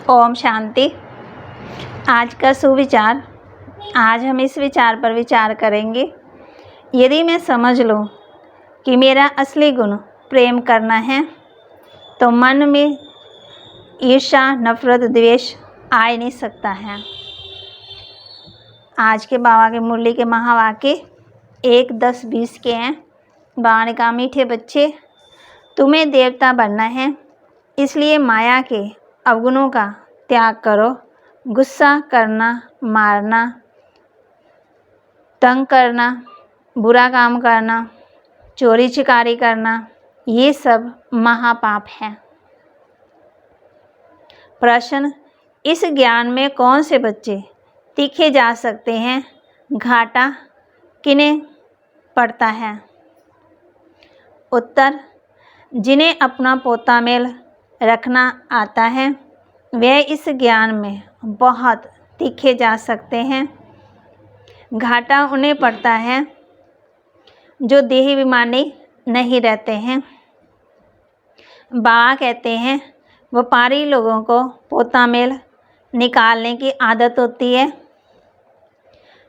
ओम शांति। आज का सुविचार। आज हम इस विचार पर विचार करेंगे। यदि मैं समझ लूँ कि मेरा असली गुण प्रेम करना है तो मन में ईर्ष्या, नफरत, द्वेष आ ही नहीं सकता है। आज के बाबा के मुरली के महावाक्य 1, 10, 20 के हैं। बाबा ने कहा, मीठे बच्चे, तुम्हें देवता बनना है, इसलिए माया के अवगुणों का त्याग करो। गुस्सा करना, मारना, तंग करना, बुरा काम करना, चोरी चिकारी करना, ये सब महापाप है। प्रश्न, इस ज्ञान में कौन से बच्चे तीखे जा सकते हैं? घाटा किन्हें पड़ता है? उत्तर, जिन्हें अपना पोता मेल रखना आता है वे इस ज्ञान में बहुत तीखे जा सकते हैं। घाटा उन्हें पड़ता है जो देही विमानी नहीं रहते हैं। बाबा कहते हैं, व्यापारी लोगों को पोता मेल निकालने की आदत होती है,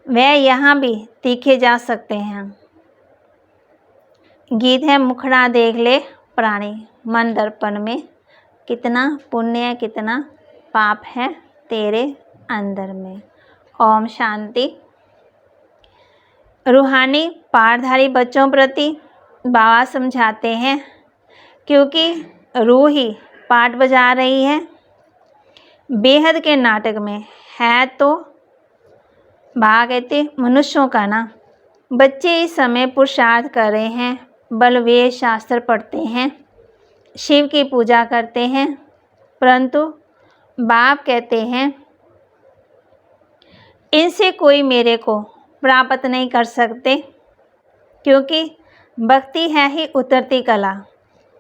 वह यहाँ भी तीखे जा सकते हैं। गीत है, मुखड़ा देख ले प्राणी मन दर्पण में, कितना पुण्य कितना पाप है तेरे अंदर में। ओम शांति। रूहानी पाठधारी बच्चों प्रति बाबा समझाते हैं, क्योंकि रूह ही पाठ बजा रही है। बेहद के नाटक में है तो बाबा कहते मनुष्यों का ना। बच्चे इस समय पुरुषार्थ कर रहे हैं, बलवेद शास्त्र पढ़ते हैं, शिव की पूजा करते हैं, परंतु बाप कहते हैं इनसे कोई मेरे को प्राप्त नहीं कर सकते, क्योंकि भक्ति है ही उतरती कला।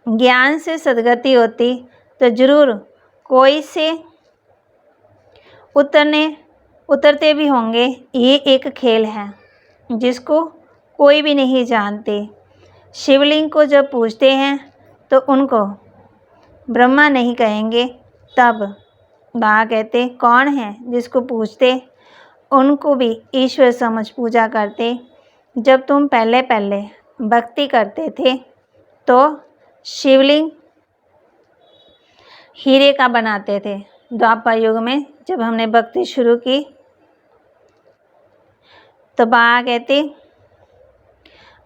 ज्ञान से सद्गति होती तो जरूर कोई से उतरते भी होंगे। ये एक खेल है जिसको कोई भी नहीं जानते। शिवलिंग को जब पूजते हैं तो उनको ब्रह्मा नहीं कहेंगे। तब बाबा कहते कौन है जिसको पूजते? उनको भी ईश्वर समझ पूजा करते। जब तुम पहले भक्ति करते थे तो शिवलिंग हीरे का बनाते थे। द्वापर युग में जब हमने भक्ति शुरू की तो बाबा कहते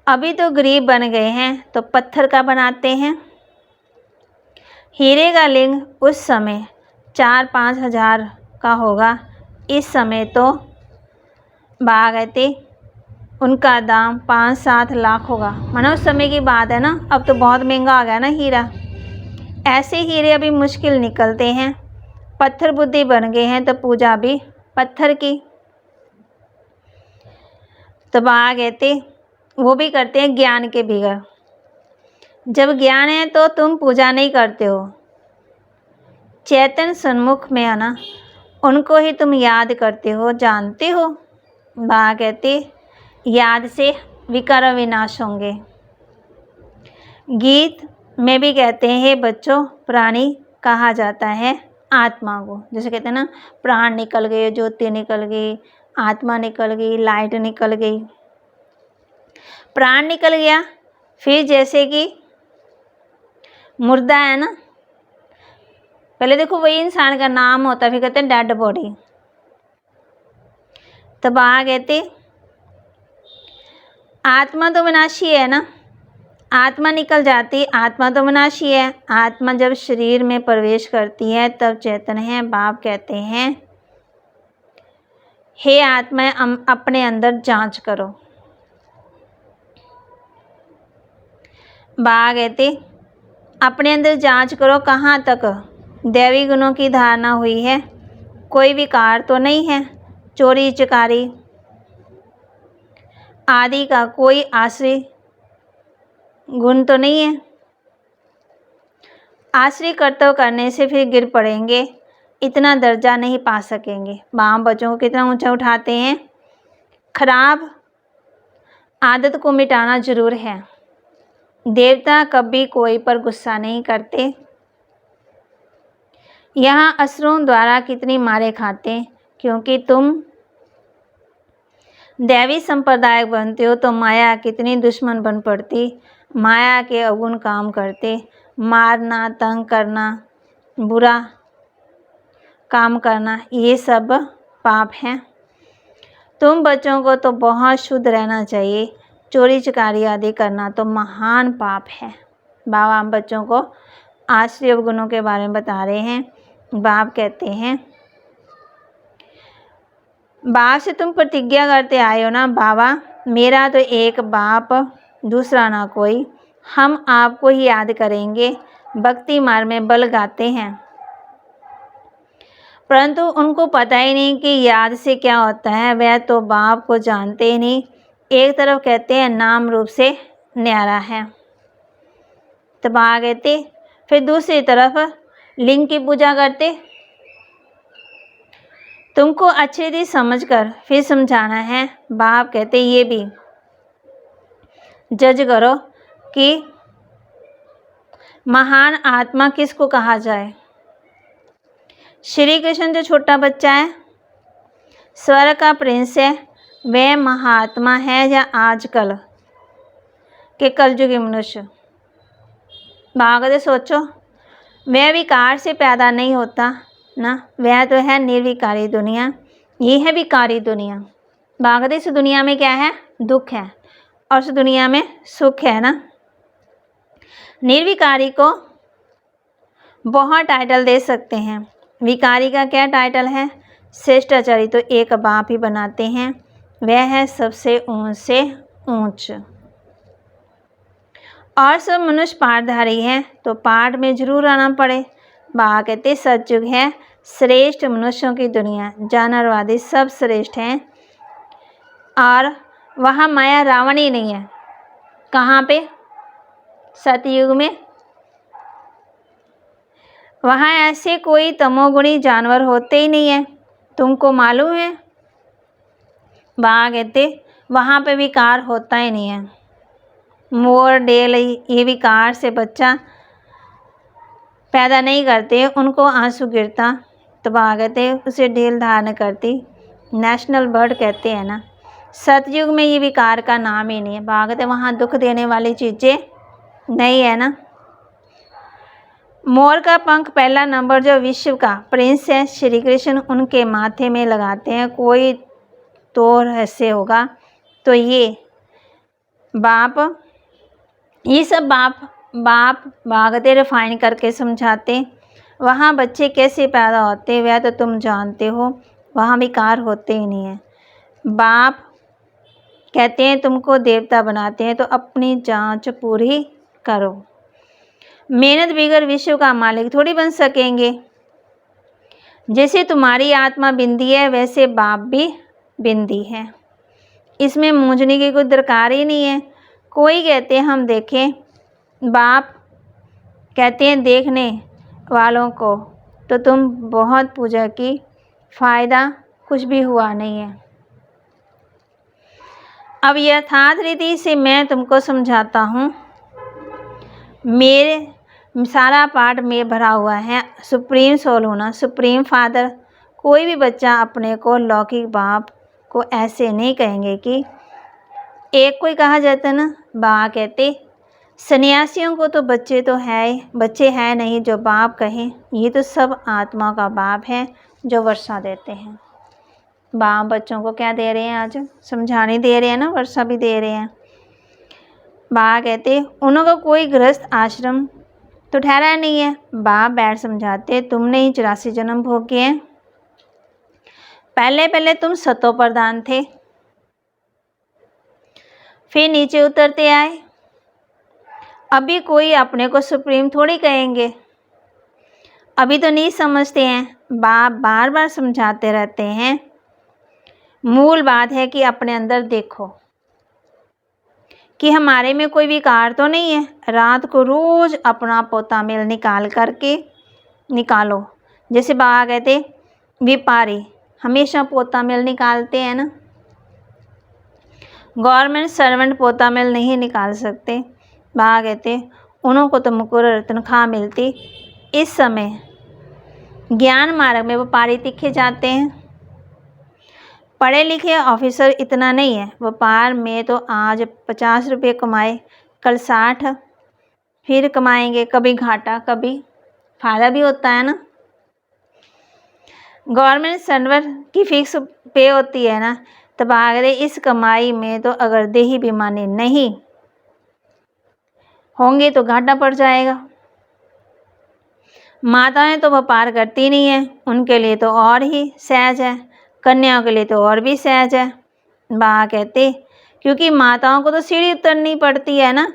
अभी तो गरीब बन गए हैं तो पत्थर का बनाते हैं। हीरे का लिंग उस समय 4-5 हज़ार का होगा, इस समय तो बाबा कहते उनका दाम 5-7 लाख होगा। मानो उस समय की बात है ना, अब तो बहुत महंगा आ गया ना हीरा। ऐसे हीरे अभी मुश्किल निकलते हैं। पत्थर बुद्धि बन गए हैं तो पूजा भी पत्थर की। तो बाबा कहते वो भी करते हैं ज्ञान के बिगड़। जब ज्ञान है तो तुम पूजा नहीं करते हो। चैतन्य सन्मुख में आना, उनको ही तुम याद करते हो, जानते हो। बाबा कहते याद से विकार विनाश होंगे। गीत में भी कहते हैं, हे बच्चों, प्राणी कहा जाता है आत्मा को। जैसे कहते हैं ना, प्राण निकल गए, ज्योति निकल गई, आत्मा निकल गई, लाइट निकल गई। प्राण निकल गया, फिर जैसे कि मुर्दा है ना, पहले देखो वही इंसान का नाम होता है, फिर कहते हैं डेड बॉडी। तो बाबा कहते आत्मा तो विनाशी है ना, आत्मा निकल जाती, आत्मा तो विनाशी है। आत्मा जब शरीर में प्रवेश करती है तब चेतन है। बाप कहते हैं हे आत्मा, अपने अंदर जांच करो। बाबा कहते अपने अंदर जांच करो, कहाँ तक दैवी गुणों की धारणा हुई है, कोई विकार तो नहीं है, चोरी चकारी आदि का कोई आश्रय गुण तो नहीं है। आश्रय कर्तव्य करने से फिर गिर पड़ेंगे, इतना दर्जा नहीं पा सकेंगे। बाप बच्चों को कितना ऊंचा उठाते हैं। खराब आदत को मिटाना जरूर है। देवता कभी कोई पर गुस्सा नहीं करते। यहाँ असुरों द्वारा कितनी मारे खाते, क्योंकि तुम दैवी संप्रदाय बनते हो तो माया कितनी दुश्मन बन पड़ती। माया के अवगुण काम करते, मारना, तंग करना, बुरा काम करना, ये सब पाप हैं। तुम बच्चों को तो बहुत शुद्ध रहना चाहिए, चोरी चकारी आदि करना तो महान पाप है। बाबा हम बच्चों को आश्रय अवगुणों के बारे में बता रहे हैं। बाप कहते हैं, बाप से तुम प्रतिज्ञा करते आए हो ना, बाबा मेरा तो एक बाप दूसरा ना कोई, हम आपको ही याद करेंगे, भक्ति मार्ग में बल गाते हैं। परंतु उनको पता ही नहीं कि याद से क्या होता है, वह तो बाप को जानते ही नहीं। एक तरफ कहते हैं नाम रूप से न्यारा है, तो बाबा कहते फिर दूसरी तरफ लिंग की पूजा करते। तुमको अच्छे से समझकर फिर समझाना है। बाप कहते ये भी जज करो कि महान आत्मा किसको कहा जाए। श्री कृष्ण जो छोटा बच्चा है, स्वर्ग का प्रिंस है, वह महात्मा है या आजकल के कलयुगी मनुष्य। भागवत सोचो, वह विकार से पैदा नहीं होता ना, वह तो है निर्विकारी दुनिया, ये है विकारी दुनिया। भागवत इस दुनिया में क्या है, दुख है, और उस दुनिया में सुख है ना। निर्विकारी को बहुत टाइटल दे सकते हैं, विकारी का क्या टाइटल है, श्रेष्ठाचारी तो एक बाप ही बनाते हैं, वह है सबसे ऊंच से ऊंच। और सब मनुष्य पाठधारी हैं तो पाठ में जरूर आना पड़े। बाबा कहते सतयुग है श्रेष्ठ मनुष्यों की दुनिया, जानवरवादी सब श्रेष्ठ हैं, और वहाँ माया रावण ही नहीं है। कहाँ पे, सतयुग में। वहाँ ऐसे कोई तमोगुणी जानवर होते ही नहीं है, तुमको मालूम है। बाबा कहते वहाँ पे विकार होता ही नहीं है। मोर डेल ये विकार से बच्चा पैदा नहीं करते, उनको आंसू गिरता तो बाबा कहते उसे ढील धारण करती, नेशनल बर्ड कहते हैं ना। सतयुग में ये विकार का नाम ही नहीं है। बाबा कहते वहाँ दुख देने वाली चीज़ें नहीं है ना। मोर का पंख पहला नंबर जो विश्व का प्रिंस है श्री कृष्ण, उनके माथे में लगाते हैं। कोई तो रहस्य होगा, तो ये बाप, ये सब बाप भागते रिफाइन करके समझाते। वहाँ बच्चे कैसे पैदा होते वह तो तुम जानते हो, वहाँ विकार होते ही नहीं है। बाप कहते हैं तुमको देवता बनाते हैं तो अपनी जांच पूरी करो। मेहनत बिगर विश्व का मालिक थोड़ी बन सकेंगे। जैसे तुम्हारी आत्मा बिंदी है वैसे बाप भी बिंदी है, इसमें मूंझने की कोई दरकार ही नहीं है। कोई कहते हैं हम देखें, बाप कहते हैं देखने वालों को तो तुम बहुत पूजा की, फ़ायदा कुछ भी हुआ नहीं है। अब यथार्थ रीति से मैं तुमको समझाता हूँ। मेरे सारा पाठ में भरा हुआ है सुप्रीम सोल होना, सुप्रीम फादर। कोई भी बच्चा अपने को लौकिक बाप को ऐसे नहीं कहेंगे कि एक कोई कहा जाता है ना, बाबा कहते सन्यासियों को तो बच्चे तो है, बच्चे हैं नहीं जो बाप कहें, ये तो सब आत्मा का बाप है जो वर्षा देते हैं। बाप बच्चों को क्या दे रहे हैं, आज समझाने दे रहे हैं ना, वर्षा भी दे रहे हैं। बाबा कहते उन्होंने कोई गृहस्थ आश्रम तो ठहरा नहीं है। बाप बैठ समझाते तुमने ही 84 जन्म भोगे हैं। पहले तुम सतो प्रधान थे, फिर नीचे उतरते आए। अभी कोई अपने को सुप्रीम थोड़ी कहेंगे, अभी तो नहीं समझते हैं। बाप बार बार समझाते रहते हैं। मूल बात है कि अपने अंदर देखो कि हमारे में कोई विकार तो नहीं है। रात को रोज़ अपना पोता मेल निकाल करके निकालो। जैसे बाबा कहते व्यापारी हमेशा पोता मेल निकालते हैं ना, गवर्नमेंट सर्वेंट पोता मेल नहीं निकाल सकते। बाबा कहते उन्हों को तो मुकर्रर तनख्वाह मिलती। इस समय ज्ञान मार्ग में व्यापारी तीखे जाते हैं। पढ़े लिखे ऑफिसर इतना नहीं है, व्यापार में तो आज 50 रुपये कमाए, कल 60 फिर कमाएंगे, कभी घाटा कभी फायदा भी होता है ना। गवर्नमेंट सर्वर की फिक्स पे होती है ना, तब आगे इस कमाई में तो अगर देही बेईमानी नहीं होंगे तो घाटा पड़ जाएगा। माताएं तो व्यापार करती नहीं है, उनके लिए तो और ही सहज है, कन्याओं के लिए तो और भी सहज है। बा कहते क्योंकि माताओं को तो सीढ़ी उतरनी पड़ती है ना,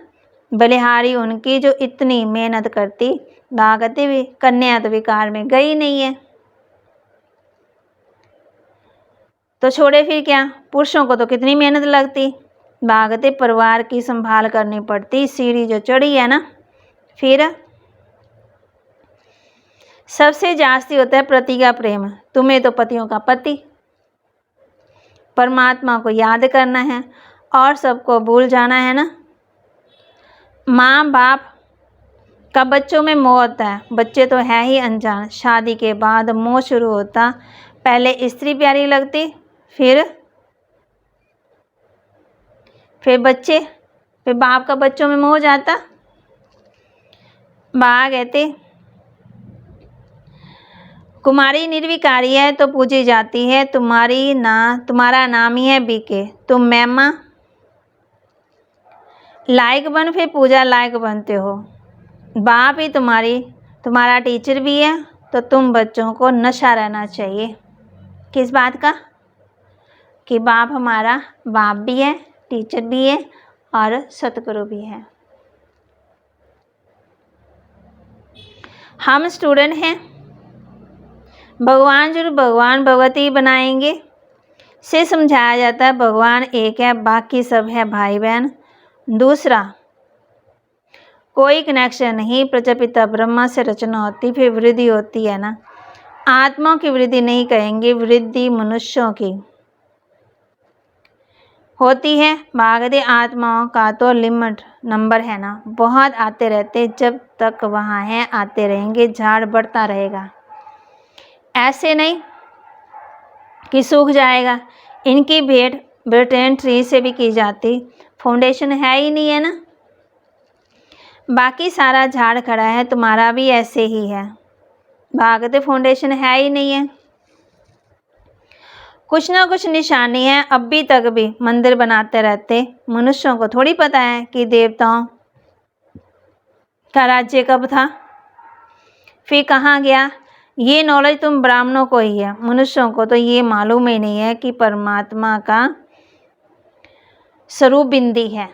बलिहारी उनकी जो इतनी मेहनत करती। बा कहते भी कन्या तो विकार में गई नहीं है, तो छोड़े फिर क्या, पुरुषों को तो कितनी मेहनत लगती। बा कहते परिवार की संभाल करनी पड़ती, सीढ़ी जो चढ़ी है ना। फिर सबसे जास्ती होता है पति का प्रेम। तुम्हें तो पतियों का पति, परमात्मा को याद करना है और सबको भूल जाना है ना। माँ बाप का बच्चों में मोह होता है, बच्चे तो है ही अनजान, शादी के बाद मोह शुरू होता। पहले स्त्री प्यारी लगती, फिर बच्चे, फिर बाप का बच्चों में मोह जाता। बा कहते कुमारी निर्विकारी है तो पूजी जाती है, तुम्हारा नाम ही है बीके, तुम मैमा लायक बन फिर पूजा लायक बनते हो। बाप ही तुम्हारा टीचर भी है, तो तुम बच्चों को नशा रहना चाहिए। किस बात का, कि बाप हमारा बाप भी है, टीचर भी है और सतगुरु भी है। हम स्टूडेंट हैं, भगवान जरूर भगवान भगवती बनाएंगे। से समझाया जाता है भगवान एक है, बाकी सब है भाई बहन। दूसरा कोई कनेक्शन नहीं, प्रजापिता ब्रह्मा से रचना होती फिर वृद्धि होती है ना। आत्माओं की वृद्धि नहीं कहेंगे, वृद्धि मनुष्यों की होती है। भागदे आत्माओं का तो लिमिट नंबर है ना, बहुत आते रहते, जब तक वहाँ हैं आते रहेंगे, झाड़ बढ़ता रहेगा। ऐसे नहीं कि सूख जाएगा। इनकी भेंट ब्रिटेन ट्री से भी की जाती, फाउंडेशन है ही नहीं है ना, बाकी सारा झाड़ खड़ा है, तुम्हारा भी ऐसे ही है। भागते फाउंडेशन है ही नहीं है, कुछ ना कुछ निशानी है। अभी तक भी मंदिर बनाते रहते, मनुष्यों को थोड़ी पता है कि देवताओं का राज्य कब था, फिर कहाँ गया। ये नॉलेज तुम ब्राह्मणों को ही है, मनुष्यों को तो ये मालूम ही नहीं है कि परमात्मा का स्वरूप बिंदी है।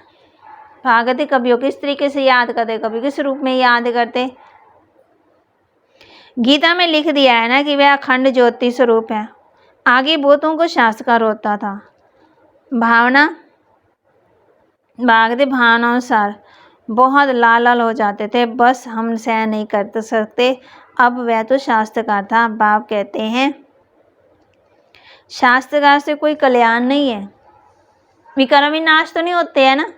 भागते कभी किस तरीके से याद करते, कभी किस रूप में याद करते। गीता में लिख दिया है ना कि वह अखंड ज्योति स्वरूप है। आगे बहुतों को शास्त्रकार होता था, भावना भागते भावनानुसार बहुत लाल हो जाते थे, बस हम सहन नहीं कर सकते। अब वह तो शास्त्रकार था। बाप कहते हैं शास्त्रकार से कोई कल्याण नहीं है, विकर्म विनाश तो नहीं होते हैं ना।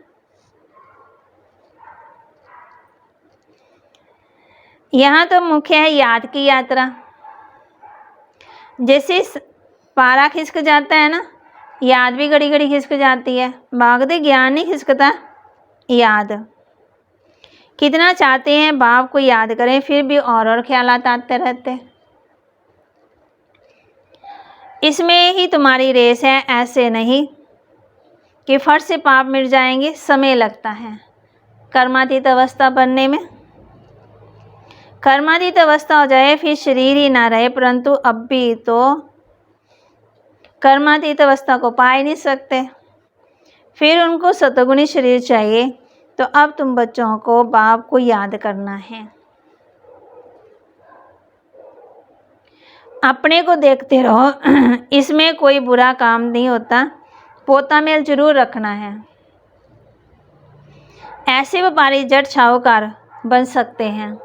यहाँ तो मुख्य है याद की यात्रा। जैसे पारा खिसक जाता है ना, याद भी घड़ी घड़ी खिसक जाती है। भागते ज्ञान नहीं खिसकता, याद। कितना चाहते हैं बाप को याद करें, फिर भी और ख्यालात आते रहते। इसमें ही तुम्हारी रेस है, ऐसे नहीं कि फट से पाप मिट जाएंगे, समय लगता है कर्मातीत अवस्था बनने में। कर्मातीत अवस्था हो जाए फिर शरीर ही ना रहे, परंतु अब भी तो कर्मातीत अवस्था को पा ही नहीं सकते, फिर उनको सतगुणी शरीर चाहिए। तो अब तुम बच्चों को बाप को याद करना है, अपने को देखते रहो। इसमें कोई बुरा काम नहीं होता, पोता मेल जरूर रखना है। ऐसे व्यापारी जट साहूकार बन सकते हैं।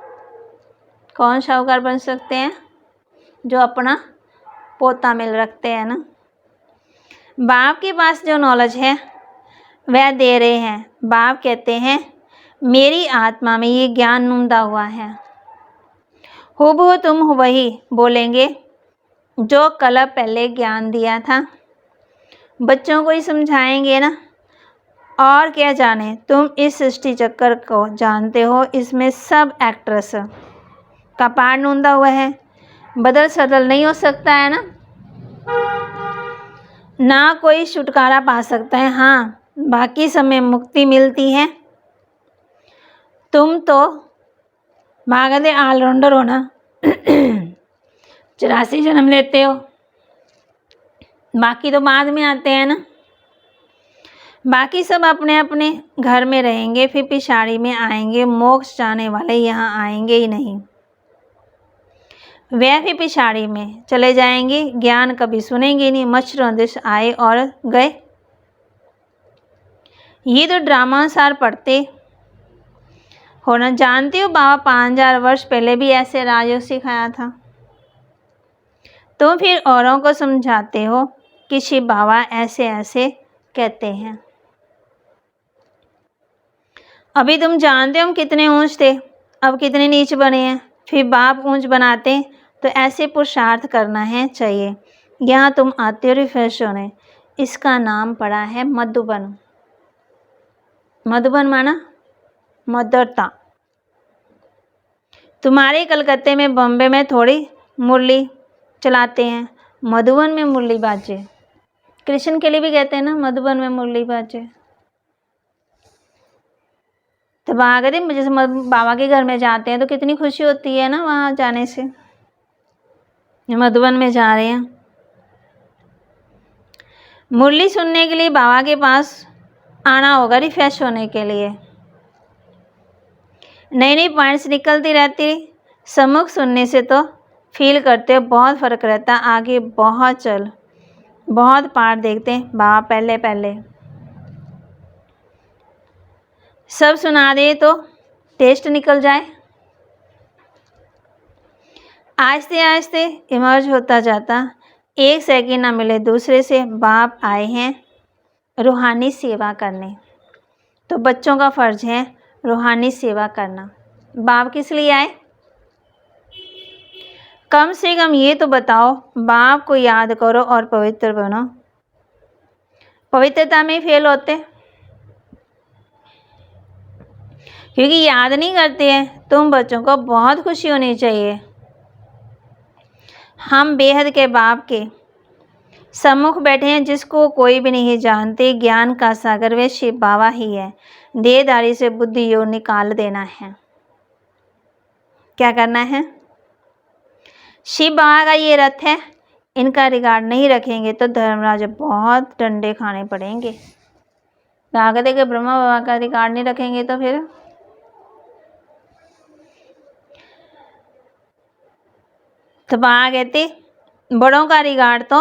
कौन साहूकार बन सकते हैं? जो अपना पोता मेल रखते हैं ना। बाप के पास जो नॉलेज है वह दे रहे हैं। बाप कहते हैं मेरी आत्मा में ये ज्ञान नुंदा हुआ है, हूबहू तुम वही बोलेंगे जो कल पहले ज्ञान दिया था। बच्चों को ही समझाएंगे ना, और क्या जाने। तुम इस सृष्टि चक्कर को जानते हो, इसमें सब एक्ट्रेस का पार नूंदा हुआ है, बदल सदल नहीं हो सकता है ना कोई छुटकारा पा सकता है। हाँ, बाकी समय मुक्ति मिलती है। तुम तो भागदे ऑलराउंडर हो ना 84 जन्म लेते हो, बाकी तो बाद में आते हैं ना। बाकी सब अपने अपने घर में रहेंगे, फिर पिछाड़ी में आएंगे। मोक्ष जाने वाले यहाँ आएंगे ही नहीं, वह भी पिछाड़ी में चले जाएंगे। ज्ञान कभी सुनेंगे नहीं। मच्छरों दिश आए और गए। ये तो ड्रामानुसार पढ़ते हो ना। जानते हो बाबा 5000 वर्ष पहले भी ऐसे राजयोग सिखाया था। तुम फिर औरों को समझाते हो कि शिव बाबा ऐसे ऐसे कहते हैं। अभी तुम जानते हो हम कितने ऊंच थे, अब कितने नीच बने हैं। फिर बाप ऊंच बनाते तो ऐसे पुरुषार्थ करना है चाहिए। यहाँ तुम आते हो रिफ्रेश होने। इसका नाम पड़ा है मधुबन। मधुबन माना मधुरता। तुम्हारे कलकत्ते में, बॉम्बे में थोड़ी मुरली चलाते हैं, मधुबन में मुरली बाजे। कृष्ण के लिए भी कहते हैं ना मधुबन में मुरली बाजे। तो बागरे जैसे बाबा के घर में जाते हैं तो कितनी खुशी होती है ना वहाँ जाने से। मधुबन में जा रहे हैं मुरली सुनने के लिए, बाबा के पास आना होगा रिफ्रेश होने के लिए। नई नई पॉइंट्स निकलती रहती। सम्मुख सुनने से तो फील करते हो बहुत फ़र्क रहता। आगे बहुत चल, बहुत पार देखते हैं बाबा पहले पहले। सब सुना दे तो टेस्ट निकल जाए। आहिस्ते आहिस्ते इमर्ज होता जाता। एक सेकंड ना मिले दूसरे से। बाप आए हैं रूहानी सेवा करने, तो बच्चों का फ़र्ज है रूहानी सेवा करना। बाप किस लिए आए? कम से कम ये तो बताओ, बाप को याद करो और पवित्र बनो। पवित्रता में फेल होते क्योंकि याद नहीं करते हैं। तुम बच्चों को बहुत खुशी होनी चाहिए। हम बेहद के बाप के सम्मुख बैठे हैं, जिसको कोई भी नहीं जानते। ज्ञान का सागर वे शिव बाबा ही है। देहधारी से बुद्धि योग निकाल देना है। क्या करना है? शिव बाबा का ये रथ है, इनका रिगार्ड नहीं रखेंगे तो धर्मराज बहुत डंडे खाने पड़ेंगे। भागदे के ब्रह्मा बाबा का रिगार्ड नहीं रखेंगे तो फिर तो बाबा कहते बड़ों का रिगार्ड तो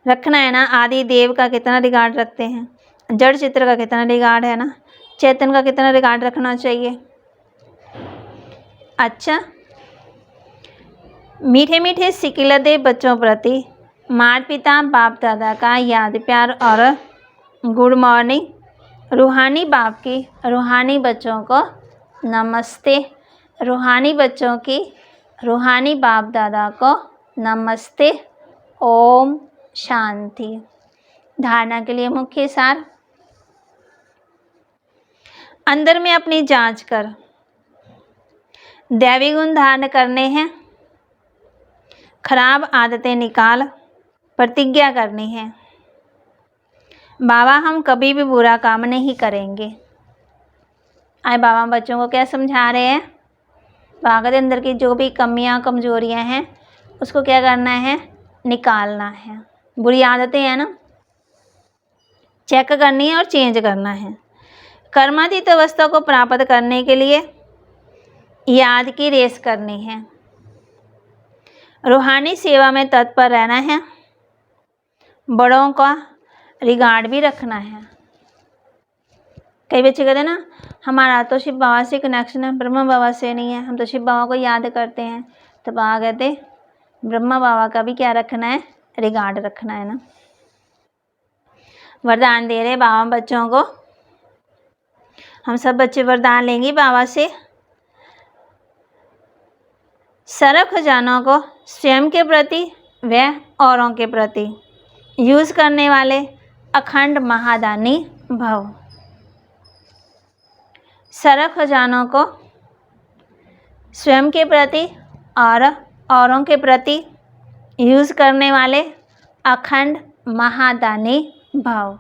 रखना है ना। आदि देव का कितना रिगार्ड रखते हैं, जड़ चित्र का कितना रिगार्ड है ना, चेतन का कितना रिगार्ड रखना चाहिए। अच्छा, मीठे मीठे सिकिलदे बच्चों प्रति माता पिता बाप दादा का याद प्यार और गुड मॉर्निंग। रूहानी बाप की रूहानी बच्चों को नमस्ते। रूहानी बच्चों की रूहानी बाप दादा को नमस्ते। ओम शांति। धारणा के लिए मुख्य सार। अंदर में अपनी जांच कर दैवी गुण धारण करने हैं। खराब आदतें निकाल, प्रतिज्ञा करनी है। बाबा हम कभी भी बुरा काम नहीं करेंगे। आए बाबा बच्चों को क्या समझा रहे हैं? बाबा के अंदर की जो भी कमियां कमजोरियां हैं उसको क्या करना है? निकालना है। बुरी आदतें हैं ना, चेक करनी है और चेंज करना है। कर्मातीत अवस्था को प्राप्त करने के लिए याद की रेस करनी है। रूहानी सेवा में तत्पर रहना है। बड़ों का रिगार्ड भी रखना है। कई बच्चे कहते हैं ना हमारा तो शिव बाबा से कनेक्शन है, ब्रह्मा बाबा से नहीं है, हम तो शिव बाबा को याद करते हैं। तो बाबा कहते ब्रह्मा बाबा का भी क्या रखना है? रिगार्ड रखना है ना। वरदान दे रहे बाबा बच्चों को। हम सब बच्चे वरदान लेंगे बाबा से। सरल खजानों को स्वयं के प्रति व औरों के प्रति यूज़ करने वाले अखंड महादानी भव। सरल खजानों को स्वयं के प्रति और औरों के प्रति यूज़ करने वाले अखंड महादानी भव।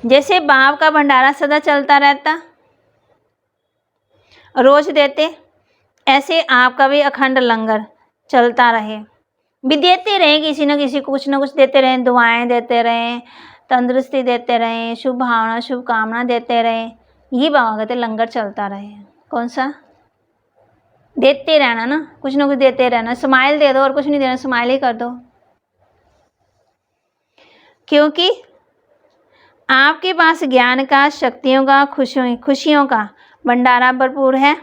जैसे बाप का भंडारा सदा चलता रहता, रोज देते, ऐसे आपका भी अखंड लंगर चलता रहे, भी देते रहें, किसी न किसी को कुछ न कुछ देते रहें, दुआएं देते रहें, तंदुरुस्ती देते रहें, शुभ भावना शुभकामना देते रहें। ये बाबा कहते लंगर चलता रहे। कौन सा? देते रहना ना, कुछ न कुछ देते रहना। स्माइल दे दो और कुछ नहीं देना, स्माइल ही कर दो, क्योंकि आपके पास ज्ञान का, शक्तियों का, खुशियों का भंडारा भरपूर है।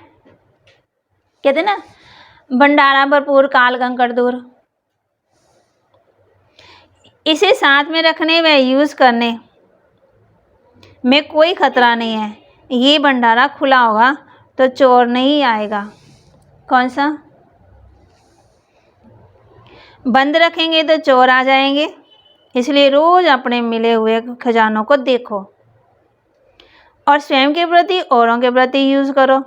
कहते ना, भंडारा भरपूर काल कंकड़ दूर। इसे साथ में रखने व यूज़ करने में कोई खतरा नहीं है। ये भंडारा खुला होगा तो चोर नहीं आएगा। कौन सा? बंद रखेंगे तो चोर आ जाएंगे। इसलिए रोज अपने मिले हुए खजानों को देखो और स्वयं के प्रति, औरों के प्रति यूज़ करो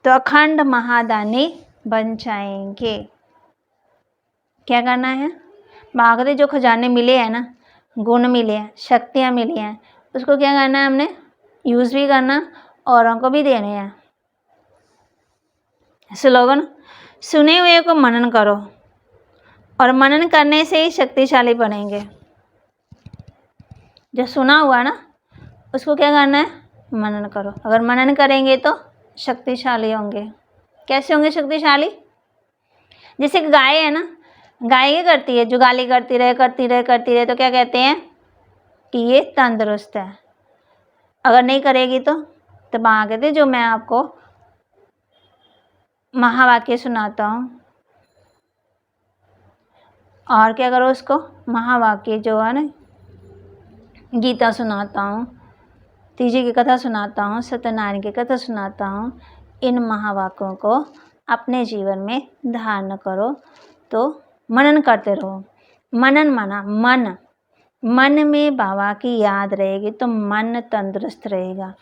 तो अखंड महादानी बन जाएंगे। क्या करना है? बागरे जो खजाने मिले हैं ना, गुण मिले हैं, शक्तियाँ मिली हैं, उसको क्या करना है? हमने यूज़ भी करना, औरों को भी देने हैं। स्लोगन, सुने हुए को मनन करो और मनन करने से ही शक्तिशाली बनेंगे। जो सुना हुआ ना, उसको क्या करना है? मनन करो। अगर मनन करेंगे तो शक्तिशाली होंगे। कैसे होंगे शक्तिशाली? जैसे गाय है ना, गाय क्या करती है? जुगाली करती रहे तो क्या कहते हैं कि ये तंदुरुस्त है। अगर नहीं करेगी तो वहाँ कहते जो मैं आपको महावाक्य सुनाता हूँ, और क्या करो उसको? महावाक्य जो है ना, गीता सुनाता हूँ, तीजी की कथा सुनाता हूँ, सत्यनारायण की कथा सुनाता हूँ। इन महावाक्यों को अपने जीवन में धारण करो, तो मनन करते रहो। मनन माना मन, मन में बाबा की याद रहेगी तो मन तंदुरुस्त रहेगा।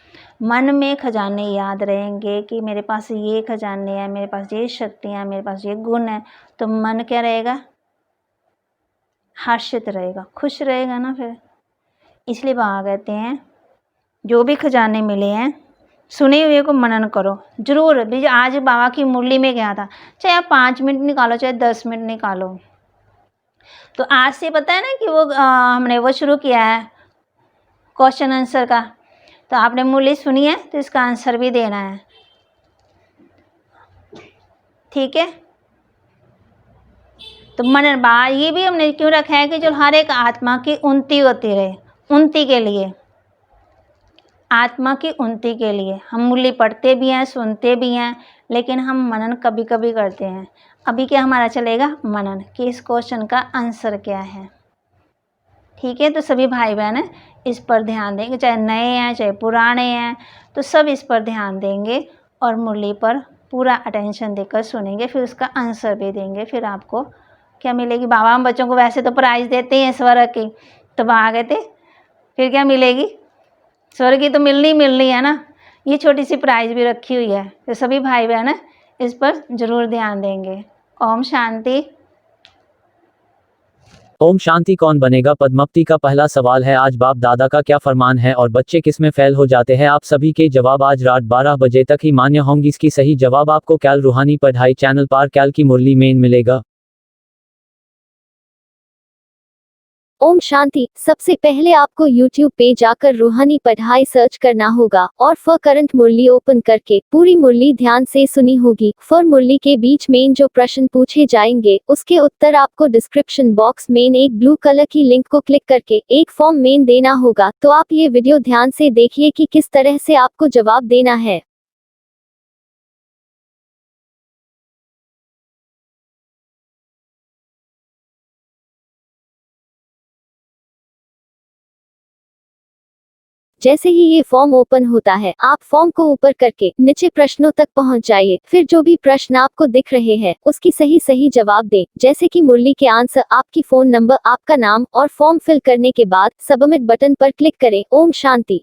मन में खजाने याद रहेंगे कि मेरे पास ये खजाने हैं, मेरे पास ये शक्तियाँ, मेरे पास ये गुण है, तो मन क्या रहेगा? हर्षित रहेगा, खुश रहेगा ना फिर। इसलिए बाबा कहते हैं जो भी खजाने मिले हैं, सुने हुए को मनन करो जरूर। भी आज बाबा की मुरली में गया था, चाहे आप 5 मिनट निकालो, चाहे 10 मिनट निकालो, तो आज से पता है ना कि वो हमने वो शुरू किया है क्वेश्चन आंसर का। तो आपने मुरली सुनी है तो इसका आंसर भी देना है, ठीक है? तो मनन बा ये भी हमने क्यों रखा है कि जो हर एक आत्मा की उन्नति होती रहे, उन्नति के लिए, आत्मा की उन्नति के लिए हम मुरली पढ़ते भी हैं, सुनते भी हैं, लेकिन हम मनन कभी कभी करते हैं। अभी क्या हमारा चलेगा? मनन कि इस क्वेश्चन का आंसर क्या है, ठीक है? तो सभी भाई बहन इस पर ध्यान देंगे, चाहे नए हैं चाहे पुराने हैं, तो सब इस पर ध्यान देंगे और मुरली पर पूरा अटेंशन देकर सुनेंगे, फिर उसका आंसर भी देंगे। फिर आपको क्या मिलेगी? बाबा हम बच्चों को वैसे तो प्राइज़ देते हैं स्वर्ग की, तो वहाँ गए थे, फिर क्या मिलेगी? स्वर्ग की तो मिलनी है ना। ये छोटी सी प्राइज़ भी रखी हुई है, तो सभी भाई बहन इस पर ज़रूर ध्यान देंगे। ओम शांति। ओम शांति। कौन बनेगा पद्मावती का पहला सवाल है आज। बाप दादा का क्या फरमान है और बच्चे किसमें फेल हो जाते हैं? आप सभी के जवाब आज रात 12 बजे तक ही मान्य होंगी। इसकी सही जवाब आपको कैल रूहानी पढ़ाई चैनल पर कैल की मुरली में मिलेगा। ओम शांति। सबसे पहले आपको YouTube पे जाकर रूहानी पढ़ाई सर्च करना होगा और फॉर करंट मुरली ओपन करके पूरी मुरली ध्यान से सुनी होगी। फॉर मुरली के बीच में जो प्रश्न पूछे जाएंगे उसके उत्तर आपको डिस्क्रिप्शन बॉक्स में एक ब्लू कलर की लिंक को क्लिक करके एक फॉर्म में देना होगा। तो आप ये वीडियो ध्यान से देखिए कि किस तरह से आपको जवाब देना है। जैसे ही ये फॉर्म ओपन होता है, आप फॉर्म को ऊपर करके नीचे प्रश्नों तक पहुंच जाइए। फिर जो भी प्रश्न आपको दिख रहे हैं उसकी सही जवाब दें, जैसे कि मुरली के आंसर, आपकी फोन नंबर, आपका नाम और फॉर्म फिल करने के बाद सबमिट बटन पर क्लिक करें। ओम शांति।